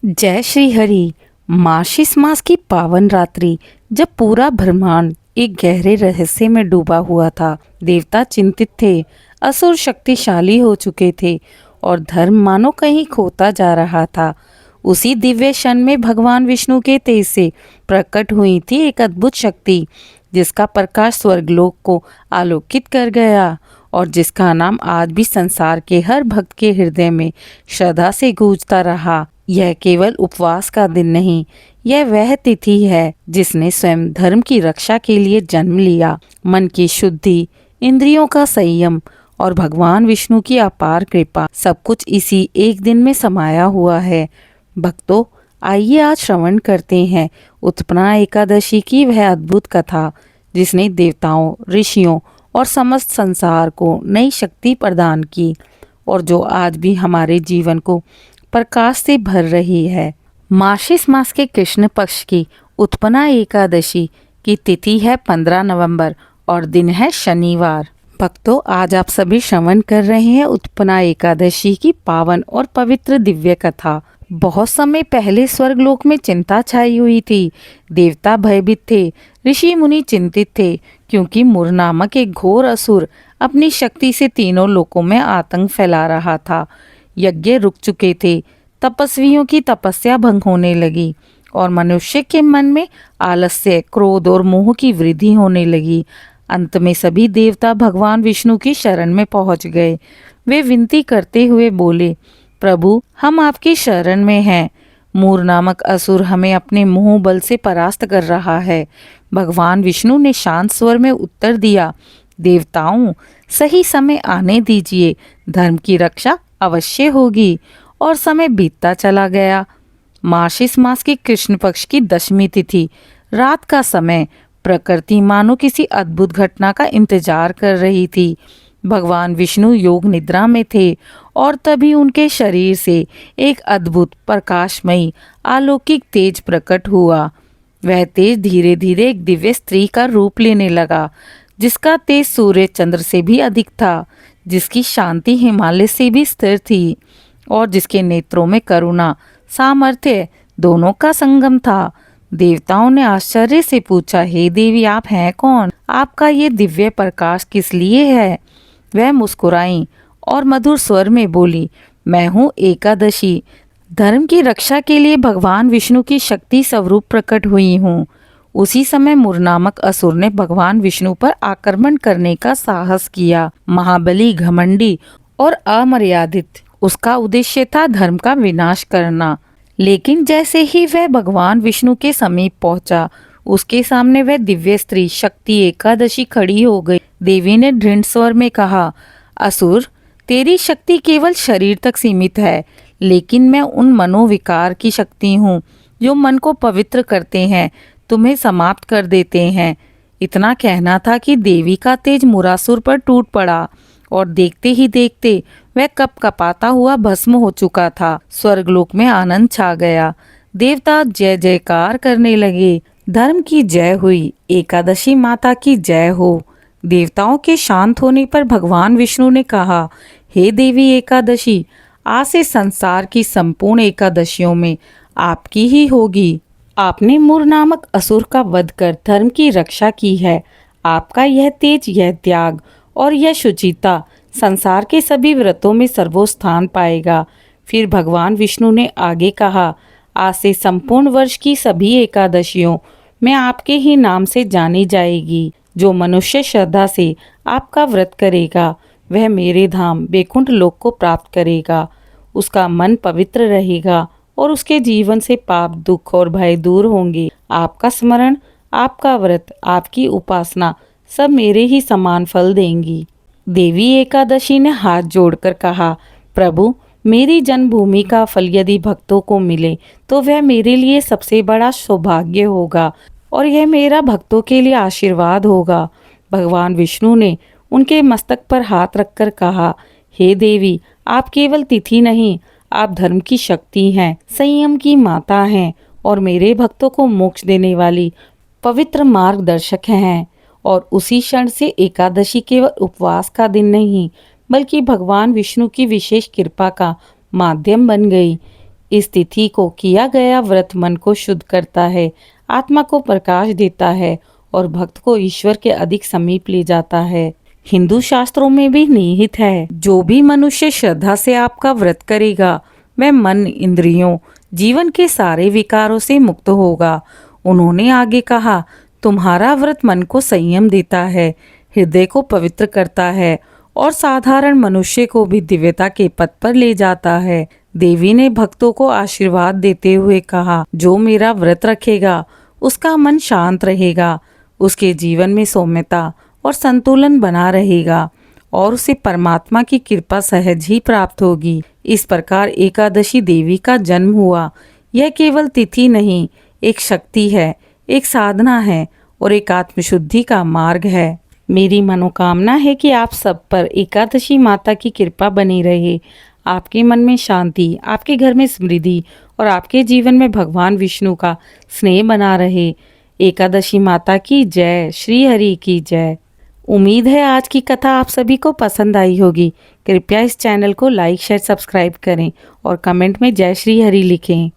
जय श्री हरि। मार्गशीर्ष मास की पावन रात्रि, जब पूरा ब्रह्मांड एक गहरे रहस्य में डूबा हुआ था। देवता चिंतित थे, असुर शक्तिशाली हो चुके थे और धर्म मानो कहीं खोता जा रहा था। उसी दिव्य क्षण में भगवान विष्णु के तेज से प्रकट हुई थी एक अद्भुत शक्ति, जिसका प्रकाश स्वर्गलोक को आलोकित कर गया और जिसका नाम आज भी संसार के हर भक्त के हृदय में श्रद्धा से गूंजता रहा। यह केवल उपवास का दिन नहीं, यह वह तिथि है जिसने स्वयं धर्म की रक्षा के लिए जन्म लिया। मन की शुद्धि, इंद्रियों का संयम और भगवान विष्णु की अपार कृपा, सब कुछ इसी एक दिन में समाया हुआ है। भक्तों, आइए आज श्रवण करते हैं उत्पन्ना एकादशी की वह अद्भुत कथा, जिसने देवताओं, ऋषियों और समस्त संसार को नई शक्ति प्रदान की और जो आज भी हमारे जीवन को प्रकाश से भर रही है। मार्गशीर्ष मास के कृष्ण पक्ष की उत्पन्ना एकादशी की तिथि है 15 नवंबर और दिन है शनिवार। भक्तों, आज आप सभी श्रवण कर रहे हैं उत्पन्ना एकादशी की पावन और पवित्र दिव्य कथा। बहुत समय पहले स्वर्गलोक में चिंता छाई हुई थी। देवता भयभीत थे, ऋषि मुनि चिंतित थे, क्योंकि मुर नामक एक घोर असुर अपनी शक्ति से तीनों लोकों में आतंक फैला रहा था। यज्ञ रुक चुके थे, तपस्वियों की तपस्या भंग होने लगी और मनुष्य के मन में आलस्य, क्रोध और मोह की वृद्धि होने लगी। अंत में सभी देवता भगवान विष्णु की शरण में पहुंच गए। वे विनती करते हुए बोले, प्रभु, हम आपकी शरण में हैं। मूर नामक असुर हमें अपने मोह बल से परास्त कर रहा है। भगवान विष्णु ने शांत स्वर में उत्तर दिया, देवताओं, सही समय आने दीजिए, धर्म की रक्षा अवश्य होगी। और समय बीतता चला गया। मार्गशीर्ष मास की कृष्ण पक्ष की दशमी तिथि, रात का समय, प्रकृति मानो किसी अद्भुत घटना का इंतजार कर रही थी। भगवान विष्णु योग निद्रा में थे और तभी उनके शरीर से एक अद्भुत प्रकाशमयी अलौकिक तेज प्रकट हुआ। वह तेज धीरे धीरे एक दिव्य स्त्री का रूप लेने लगा, जिसका तेज सूर्य चंद्र से भी अधिक था, जिसकी शांति हिमालय से भी स्थिर थी और जिसके नेत्रों में करुणा, सामर्थ्य दोनों का संगम था। देवताओं ने आश्चर्य से पूछा, हे देवी, आप हैं कौन? आपका ये दिव्य प्रकाश किस लिए है? वह मुस्कुराई और मधुर स्वर में बोली, मैं हूँ एकादशी, धर्म की रक्षा के लिए भगवान विष्णु की शक्ति स्वरूप प्रकट हुई हूँ। उसी समय मुर नामक असुर ने भगवान विष्णु पर आक्रमण करने का साहस किया। महाबली, घमंडी और अमर्यादित उसका उद्देश्य था धर्म का विनाश करना। लेकिन जैसे ही वह भगवान विष्णु के समीप पहुंचा, उसके सामने वह दिव्य स्त्री शक्ति एकादशी खड़ी हो गई। देवी ने दृढ़ स्वर में कहा, असुर, तेरी शक्ति केवल शरीर तक सीमित है, लेकिन मैं उन मनोविकार की शक्ति हूँ जो मन को पवित्र करते हैं, तुम्हें समाप्त कर देते हैं। इतना कहना था कि देवी का तेज मुरासुर पर टूट पड़ा और देखते ही देखते वह कप कपाता हुआ भस्म हो चुका था। स्वर्गलोक में आनंद छा गया। देवता जय जयकार करने लगे। धर्म की जय हुई, एकादशी माता की जय हो। देवताओं के शांत होने पर भगवान विष्णु ने कहा, हे देवी एकादशी, आज से संसार की संपूर्ण एकादशियों में आपकी ही होगी। आपने मुर नामक असुर का वध कर धर्म की रक्षा की है। आपका यह तेज, यह त्याग और यह शुचिता संसार के सभी व्रतों में सर्वोस्थान पाएगा। फिर भगवान विष्णु ने आगे कहा, आज से संपूर्ण वर्ष की सभी एकादशियों में आपके ही नाम से जानी जाएगी। जो मनुष्य श्रद्धा से आपका व्रत करेगा, वह मेरे धाम बैकुंठ लोक को प्राप्त करेगा। उसका मन पवित्र रहेगा और उसके जीवन से पाप, दुख और भय दूर होंगे। आपका स्मरण, आपका व्रत, आपकी उपासना सब मेरे ही समान फल देंगी। देवी एकादशी ने हाथ जोड़कर कहा, प्रभु, मेरी जन्मभूमि का फल यदि भक्तों को मिले तो वह मेरे लिए सबसे बड़ा सौभाग्य होगा और यह मेरा भक्तों के लिए आशीर्वाद होगा। भगवान विष्णु ने उनके मस्तक पर हाथ रखकर कहा, हे देवी, आप केवल तिथि नहीं, आप धर्म की शक्ति हैं, संयम की माता हैं और मेरे भक्तों को मोक्ष देने वाली पवित्र मार्गदर्शक हैं। और उसी क्षण से एकादशी केवल उपवास का दिन नहीं, बल्कि भगवान विष्णु की विशेष कृपा का माध्यम बन गई। इस तिथि को किया गया व्रत मन को शुद्ध करता है, आत्मा को प्रकाश देता है और भक्त को ईश्वर के अधिक समीप ले जाता है। हिंदू शास्त्रों में भी निहित है, जो भी मनुष्य श्रद्धा से आपका व्रत करेगा वह मन, इंद्रियों, जीवन के सारे विकारों से मुक्त होगा। उन्होंने आगे कहा, तुम्हारा व्रत मन को संयम देता है, हृदय को पवित्र करता है और साधारण मनुष्य को भी दिव्यता के पथ पर ले जाता है। देवी ने भक्तों को आशीर्वाद देते हुए कहा, जो मेरा व्रत रखेगा उसका मन शांत रहेगा, उसके जीवन में सौम्यता और संतुलन बना रहेगा और उसे परमात्मा की कृपा सहज ही प्राप्त होगी। इस प्रकार एकादशी देवी का जन्म हुआ। यह केवल तिथि नहीं, एक शक्ति है, एक साधना है और एक आत्मशुद्धि का मार्ग है। मेरी मनोकामना है कि आप सब पर एकादशी माता की कृपा बनी रहे, आपके मन में शांति, आपके घर में समृद्धि और आपके जीवन में भगवान विष्णु का स्नेह बना रहे। एकादशी माता की जय, श्री हरि की जय। उम्मीद है आज की कथा आप सभी को पसंद आई होगी। कृपया इस चैनल को लाइक, शेयर, सब्सक्राइब करें और कमेंट में जय श्री हरि लिखें।